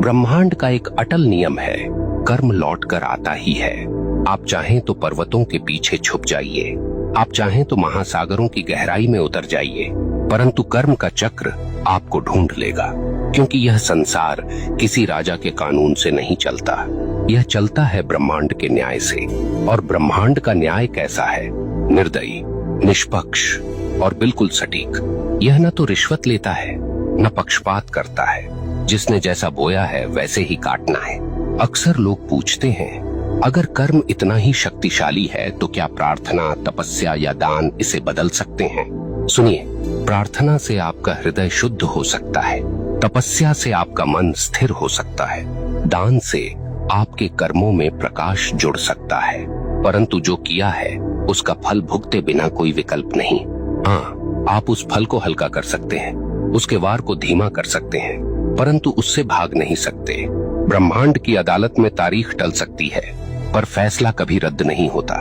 ब्रह्मांड का एक अटल नियम है, कर्म लौट कर आता ही है। आप चाहें तो पर्वतों के पीछे छुप जाइए, आप चाहें तो महासागरों की गहराई में उतर जाइए, परंतु कर्म का चक्र आपको ढूंढ लेगा। क्योंकि यह संसार किसी राजा के कानून से नहीं चलता, यह चलता है ब्रह्मांड के न्याय से। और ब्रह्मांड का न्याय कैसा है? निर्दयी, निष्पक्ष और बिल्कुल सटीक। यह न तो रिश्वत लेता है, न पक्षपात करता है। जिसने जैसा बोया है वैसे ही काटना है। अक्सर लोग पूछते हैं, अगर कर्म इतना ही शक्तिशाली है तो क्या प्रार्थना, तपस्या या दान इसे बदल सकते हैं? सुनिए, प्रार्थना से आपका हृदय शुद्ध हो सकता है, तपस्या से आपका मन स्थिर हो सकता है, दान से आपके कर्मों में प्रकाश जुड़ सकता है, परंतु जो किया है उसका फल भुगते बिना कोई विकल्प नहीं। हाँ, आप उस फल को हल्का कर सकते हैं, उसके वार को धीमा कर सकते हैं, परंतु उससे भाग नहीं सकते। ब्रह्मांड की अदालत में तारीख टल सकती है, पर फैसला कभी रद्द नहीं होता।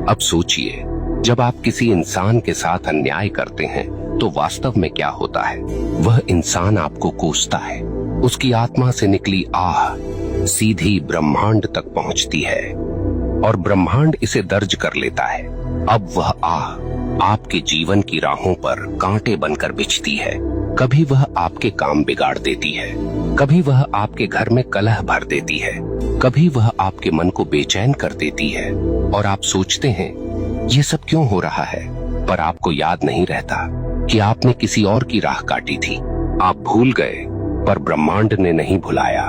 अब सोचिए, जब आप किसी इंसान के साथ अन्याय करते हैं तो वास्तव में क्या होता है? वह इंसान आपको कोसता है, उसकी आत्मा से निकली आह सीधी ब्रह्मांड तक पहुंचती है और ब्रह्मांड इसे दर्ज कर लेता है। अब वह आह आपके जीवन की राहों पर कांटे बनकर बिछती है। कभी वह आपके काम बिगाड़ देती है, कभी वह आपके घर में कलह भर देती है, कभी वह आपके मन को बेचैन कर देती है। और आप सोचते हैं ये सब क्यों हो रहा है, पर आपको याद नहीं रहता कि आपने किसी और की राह काटी थी। आप भूल गए, पर ब्रह्मांड ने नहीं भुलाया।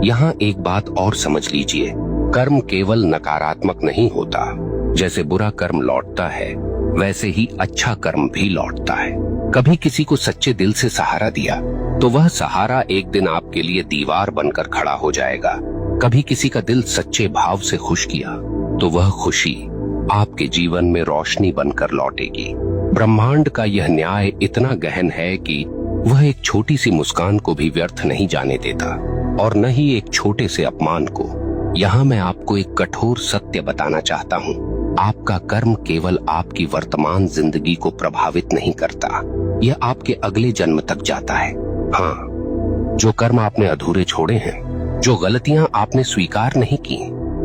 यहाँ एक बात और समझ लीजिए, कर्म केवल नकारात्मक नहीं होता। जैसे बुरा कर्म लौटता है, वैसे ही अच्छा कर्म भी लौटता है। कभी किसी को सच्चे दिल से सहारा दिया तो वह सहारा एक दिन आपके लिए दीवार बनकर खड़ा हो जाएगा। कभी किसी का दिल सच्चे भाव से खुश किया तो वह खुशी आपके जीवन में रोशनी बनकर लौटेगी। ब्रह्मांड का यह न्याय इतना गहन है कि वह एक छोटी सी मुस्कान को भी व्यर्थ नहीं जाने देता, और न ही एक छोटे से अपमान को। यहाँ मैं आपको एक कठोर सत्य बताना चाहता हूँ, आपका कर्म केवल आपकी वर्तमान जिंदगी को प्रभावित नहीं करता, यह आपके अगले जन्म तक जाता है। हाँ, जो कर्म आपने अधूरे छोड़े हैं, जो गलतियां आपने स्वीकार नहीं की,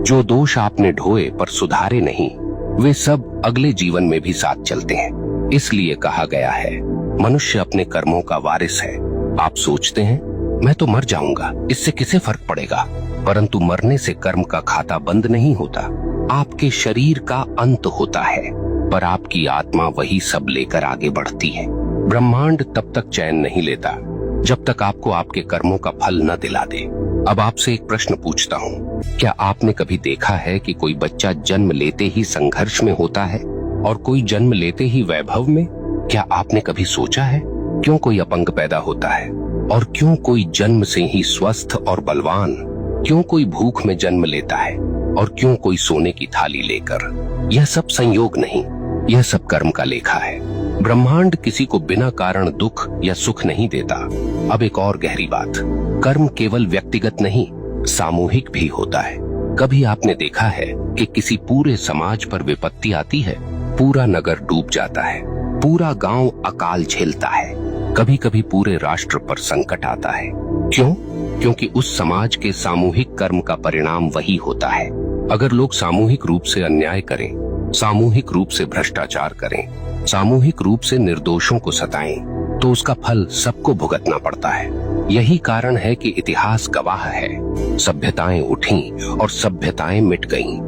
जो दोष आपने ढोए पर सुधारे नहीं, वे सब अगले जीवन में भी साथ चलते हैं। इसलिए कहा गया है, मनुष्य अपने कर्मों का वारिस है। आप सोचते हैं मैं तो मर जाऊंगा, इससे किसे फर्क पड़ेगा? परंतु मरने से कर्म का खाता बंद नहीं होता। आपके शरीर का अंत होता है, पर आपकी आत्मा वही सब लेकर आगे बढ़ती है। ब्रह्मांड तब तक चैन नहीं लेता जब तक आपको आपके कर्मों का फल न दिला दे। अब आपसे एक प्रश्न पूछता हूँ, क्या आपने कभी देखा है कि कोई बच्चा जन्म लेते ही संघर्ष में होता है और कोई जन्म लेते ही वैभव में? क्या आपने कभी सोचा है क्यों कोई अपंग पैदा होता है और क्यों कोई जन्म से ही स्वस्थ और बलवान? क्यों कोई भूख में जन्म लेता है और क्यों कोई सोने की थाली लेकर? यह सब संयोग नहीं, यह सब कर्म का लेखा है। ब्रह्मांड किसी को बिना कारण दुख या सुख नहीं देता। अब एक और गहरी बात, कर्म केवल व्यक्तिगत नहीं, सामूहिक भी होता है। कभी आपने देखा है कि किसी पूरे समाज पर विपत्ति आती है, पूरा नगर डूब जाता है, पूरा गांव अकाल झेलता है, कभी कभी पूरे राष्ट्र पर संकट आता है। क्यों? क्योंकि उस समाज के सामूहिक कर्म का परिणाम वही होता है। अगर लोग सामूहिक रूप से अन्याय करें, सामूहिक रूप से भ्रष्टाचार करें, सामूहिक रूप से निर्दोषों को सताएं, तो उसका फल सबको भुगतना पड़ता है। यही कारण है कि इतिहास गवाह है, सभ्यताएं उठी और सभ्यताएं मिट गईं,